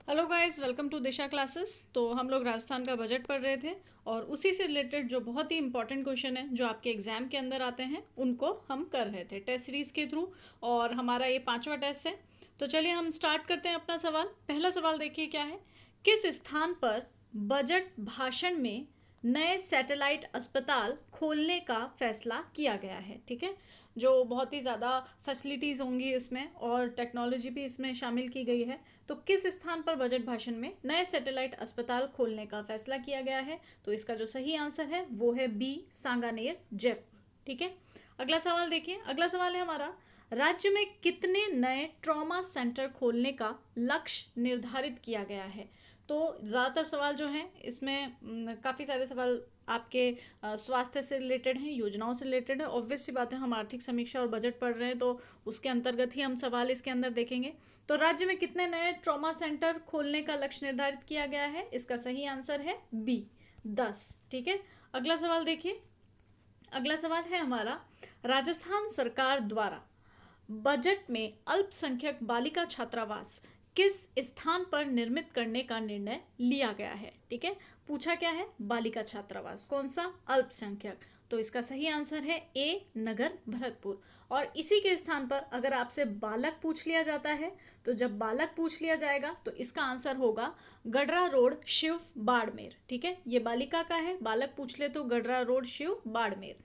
Hello guys, welcome to Disha classes. तो हम लोग राजस्थान का बजट पढ़ रहे थे और उसी से रिलेटेड जो बहुत ही इंपॉर्टेंट क्वेश्चन है जो आपके एग्जाम के अंदर आते हैं उनको हम कर रहे थे टेस्ट सीरीज के थ्रू। और हमारा ये 5वां टेस्ट है। तो चलिए हम स्टार्ट करते हैं अपना सवाल। पहला सवाल देखिए क्या है। किस स्थान पर बजट भाषण में नए सैटेलाइट अस्पताल खोलने का फैसला किया गया है? ठीक है, जो बहुत ही ज़्यादा फैसिलिटीज़ होंगी इसमें और टेक्नोलॉजी भी इसमें शामिल की गई है। तो किस स्थान पर बजट भाषण में नए सैटेलाइट अस्पताल खोलने का फैसला किया गया है? तो इसका जो सही आंसर है वो है बी, सांगानेर, जयपुर। ठीक है, अगला सवाल देखिए। अगला सवाल है हमारा, राज्य में कितने नए ट्रॉमा सेंटर खोलने का लक्ष्य निर्धारित किया गया है? तो ज़्यादातर सवाल जो हैं इसमें काफ़ी सारे सवाल आपके स्वास्थ्य से रिलेटेड हैं, योजनाओं से रिलेटेड है। ऑब्वियस सी बात है, हम आर्थिक समीक्षा और बजट पढ़ रहे हैं तो उसके अंतर्गत ही हम सवाल इसके अंदर देखेंगे। तो राज्य में कितने नए ट्रॉमा सेंटर खोलने का लक्ष्य निर्धारित किया गया है? इसका सही आंसर है बी, 10। ठीक है, अगला सवाल देखिए। अगला सवाल है हमारा, राजस्थान सरकार द्वारा बजट में अल्पसंख्यक बालिका छात्रावास किस स्थान पर निर्मित करने का निर्णय लिया गया है? ठीक है, पूछा क्या है, बालिका छात्रावास कौन सा? अल्पसंख्यक। तो इसका सही आंसर है ए, नगर भरतपुर। और इसी के स्थान पर अगर आपसे बालक पूछ लिया जाता है तो जब बालक पूछ लिया जाएगा तो इसका आंसर होगा गडरा रोड, शिव, बाड़मेर। ठीक है, ये बालिका का है, बालक पूछ ले तो गडरा रोड, शिव, बाड़मेर।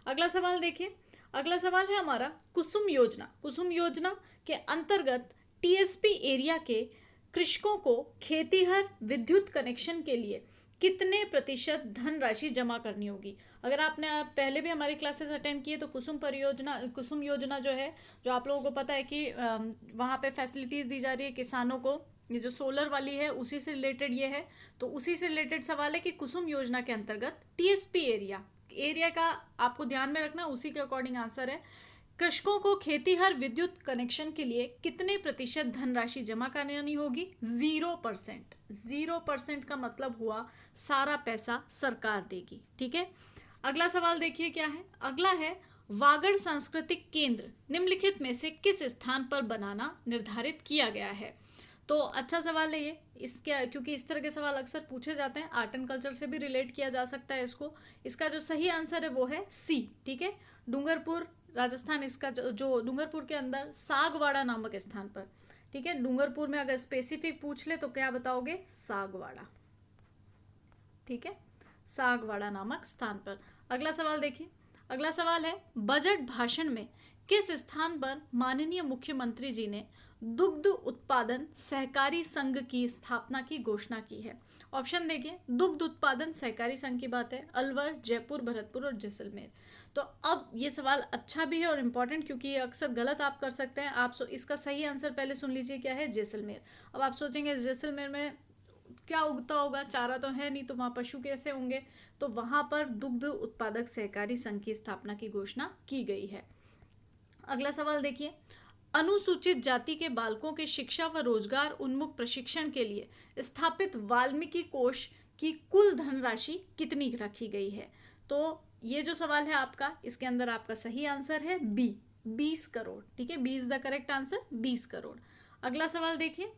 अगला सवाल देखिए। अगला सवाल है हमारा, कुसुम योजना। कुसुम योजना के अंतर्गत टीएसपी एरिया के कृषकों को खेतीहर विद्युत कनेक्शन के लिए कितने प्रतिशत धनराशि जमा करनी होगी? अगर आपने पहले भी हमारी क्लासेस अटेंड किए तो कुसुम योजना जो है, जो आप लोगों को पता है कि वहाँ पे फैसिलिटीज़ दी जा रही है किसानों को। ये जो सोलर वाली है उसी से रिलेटेड ये है। तो उसी से रिलेटेड सवाल है कि कुसुम योजना के अंतर्गत टीएसपी एरिया एरिया का आपको ध्यान में रखना, उसी के अकॉर्डिंग आंसर है। कृषकों को खेतीहर विद्युत कनेक्शन के लिए कितने प्रतिशत धनराशि जमा करनी होगी? 0%। 0% का मतलब हुआ सारा पैसा सरकार देगी। ठीक है, अगला सवाल देखिए क्या है। अगला है, वागड़ सांस्कृतिक केंद्र निम्नलिखित में से किस स्थान पर बनाना निर्धारित किया गया है? तो अच्छा सवाल है ये, इसके क्योंकि इस तरह के सवाल अक्सर पूछे जाते हैं, आर्ट एंड कल्चर से भी रिलेट किया जा सकता है इसको। इसका जो सही आंसर है वो है सी। ठीक है, डूंगरपुर, राजस्थान। इसका जो डूंगरपुर के अंदर सागवाड़ा नामक स्थान पर। ठीक है, डूंगरपुर में अगर स्पेसिफिक पूछ ले तो क्या बताओगे? सागवाड़ा। ठीक है, सागवाड़ा नामक स्थान पर। अगला सवाल देखिए। अगला सवाल है, बजट भाषण में किस स्थान पर माननीय मुख्यमंत्री जी ने दुग्ध उत्पादन सहकारी संघ की स्थापना की घोषणा की है? ऑप्शन देखिए, दुग्ध उत्पादन सहकारी संघ की बात है अलवर, जयपुर, भरतपुर और जैसलमेर। तो अब ये सवाल अच्छा भी है और इम्पॉर्टेंट, क्योंकि ये अक्सर गलत आप कर सकते हैं। आप इसका सही आंसर पहले सुन लीजिए क्या है, जैसलमेर। अब आप सोचेंगे जैसलमेर में क्या उगता होगा, चारा तो है नहीं, तो वहाँ पशु कैसे होंगे? तो वहाँ पर दुग्ध उत्पादक सहकारी संघ की स्थापना की घोषणा की गई है। अगला सवाल देखिए, अनुसूचित जाति के बालकों के शिक्षा व रोजगार उन्मुख प्रशिक्षण के लिए स्थापित वाल्मीकि कोष की कुल धनराशि कितनी रखी गई है? तो ये जो सवाल है आपका, इसके अंदर आपका सही आंसर है बी, 20 करोड़। ठीक है, B is the correct answer, 20 crore. अगला सवाल देखिए।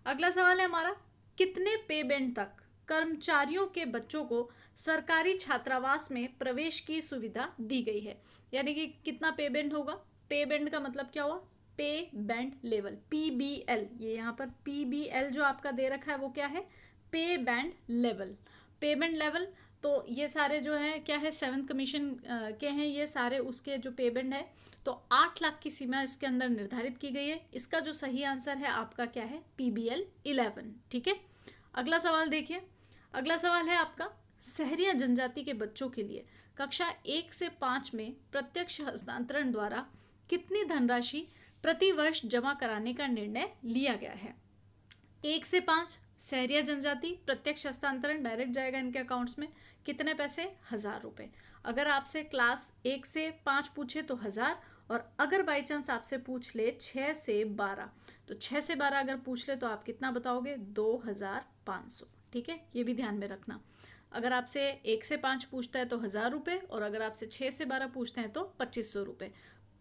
अगला सवाल है हमारा, कितने पे बैंड तक कर्मचारियों के बच्चों को सरकारी छात्रावास में प्रवेश की सुविधा दी गई है? यानी कि कितना पे बैंड होगा? पे बैंड का मतलब क्या हुआ? पे बैंड लेवल, पीबीएल। ये यहाँ पर पीबीएल जो आपका दे रखा है वो क्या है? पे बैंड लेवल। पे बैंड लेवल, तो ये सारे जो है क्या है, 7th कमीशन के हैं ये सारे, उसके जो पे बैंड है। तो 8 लाख की सीमा इसके अंदर निर्धारित की गई है। इसका जो सही आंसर है आपका क्या है? पीबीएल 11। ठीक है, अगला सवाल देखिए। अगला सवाल है आपका, सहरिया जनजाति के बच्चों के लिए कक्षा 1 से 5 में प्रत्यक्ष हस्तांतरण द्वारा कितनी धनराशि प्रति वर्ष जमा कराने का निर्णय लिया गया है? 1 से 5 सहरिया जनजाति, प्रत्यक्ष हस्तांतरण डायरेक्ट जाएगा इनके अकाउंट्स में। कितने पैसे? 1000 रुपये। अगर आपसे क्लास 1 से 5 पूछे तो 1000, और अगर बाई चांस आपसे पूछ ले 6 से 12, तो 6 से 12 अगर पूछ ले तो आप कितना बताओगे? 2500। ठीक है, ये भी ध्यान में रखना। अगर आपसे 1 से 5 पूछता है तो 1000 रुपये, और अगर आपसे 6 से 12 पूछते हैं तो 2500 रुपये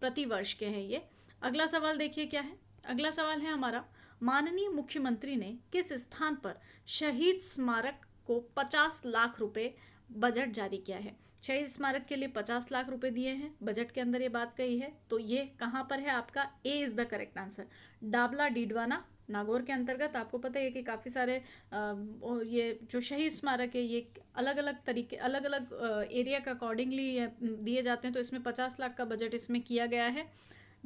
प्रति वर्ष के हैं ये। अगला सवाल देखिए क्या है। अगला सवाल है हमारा, माननीय मुख्यमंत्री ने किस स्थान पर शहीद स्मारक को 50 लाख रुपए बजट जारी किया है। शहीद स्मारक के लिए 50 लाख रुपए दिए हैं, बजट के अंदर ये बात कही है। तो ये कहाँ पर है आपका? A is the correct answer, Dabla Didwana Nagaur के अंतर्गत। आपको पता है कि काफ़ी सारे ये जो शहीद स्मारक है ये अलग अलग तरीके, अलग अलग एरिया के अकॉर्डिंगली दिए जाते हैं। तो इसमें 50 लाख का बजट इसमें किया गया है,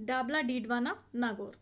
डाबला डीडवाना नागौर।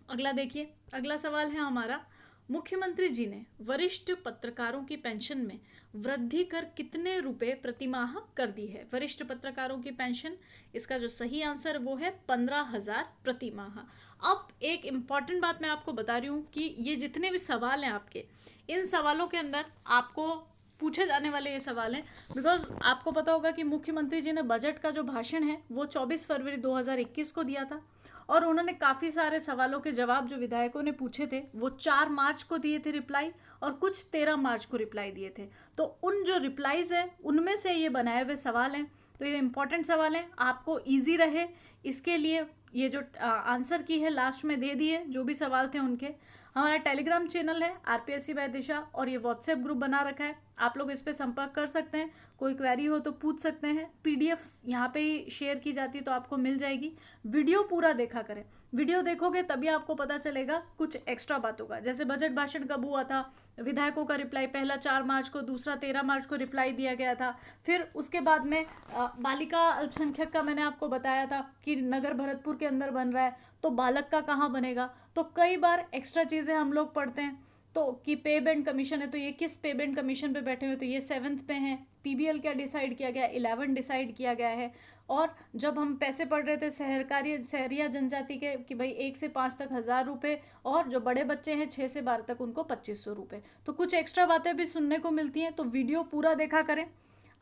अगला देखिए, अगला सवाल है हमारा, मुख्यमंत्री जी ने वरिष्ठ पत्रकारों की पेंशन में वृद्धि कर कितने रुपए प्रतिमाह कर दी है? वरिष्ठ पत्रकारों की पेंशन, इसका जो सही आंसर वो है 15,000 प्रतिमाह। अब एक इम्पॉर्टेंट बात मैं आपको बता रही हूँ कि ये जितने भी सवाल हैं आपके, इन सवालों के अंदर आपको पूछे जाने वाले ये सवाल हैं, बिकॉज आपको पता होगा कि मुख्यमंत्री जी ने बजट का जो भाषण है वो 24 फरवरी 2021 को दिया था, और उन्होंने काफ़ी सारे सवालों के जवाब जो विधायकों ने पूछे थे वो 4 मार्च को दिए थे रिप्लाई, और कुछ 13 मार्च को रिप्लाई दिए थे। तो उन जो रिप्लाईज हैं उनमें से ये बनाए हुए सवाल हैं। तो ये इंपॉर्टेंट सवाल हैं, आपको ईजी रहे इसके लिए ये जो आंसर की है लास्ट में दे दिए जो भी सवाल थे उनके। हमारा टेलीग्राम चैनल है आरपीएससी बाय दिशा, और ये व्हाट्सएप ग्रुप बना रखा है, आप लोग इस पर संपर्क कर सकते हैं, कोई क्वेरी हो तो पूछ सकते हैं। पीडीएफ यहाँ पे ही शेयर की जाती है तो आपको मिल जाएगी। वीडियो पूरा देखा करें, वीडियो देखोगे तभी आपको पता चलेगा कुछ एक्स्ट्रा बातों का। जैसे बजट भाषण कब हुआ था, विधायकों का रिप्लाई पहला 4 मार्च को, दूसरा 13 मार्च को रिप्लाई दिया गया था। फिर उसके बाद में बालिका अल्पसंख्यक का मैंने आपको बताया था कि नगर भरतपुर के अंदर बन रहा है, तो बालक का कहाँ बनेगा। तो कई बार एक्स्ट्रा चीज़ें हम लोग पढ़ते हैं, तो कि पे बैंड कमीशन है तो ये किस पे बैंड कमीशन पे बैठे हुए, तो ये 7th पे हैं। पीबीएल क्या डिसाइड किया गया, 11 डिसाइड किया गया है। और जब हम पैसे पढ़ रहे थे शहरिया जनजाति के कि भाई 1 से 5 तक 1000 रुपये, और जो बड़े बच्चे हैं 6 से 12 तक उनको 2500 रुपये। तो कुछ एक्स्ट्रा बातें भी सुनने को मिलती हैं, तो वीडियो पूरा देखा करें।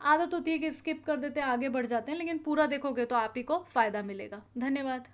आदत होती है कि स्किप कर देते हैं, आगे बढ़ जाते हैं, लेकिन पूरा देखोगे तो आप ही को फ़ायदा मिलेगा। धन्यवाद।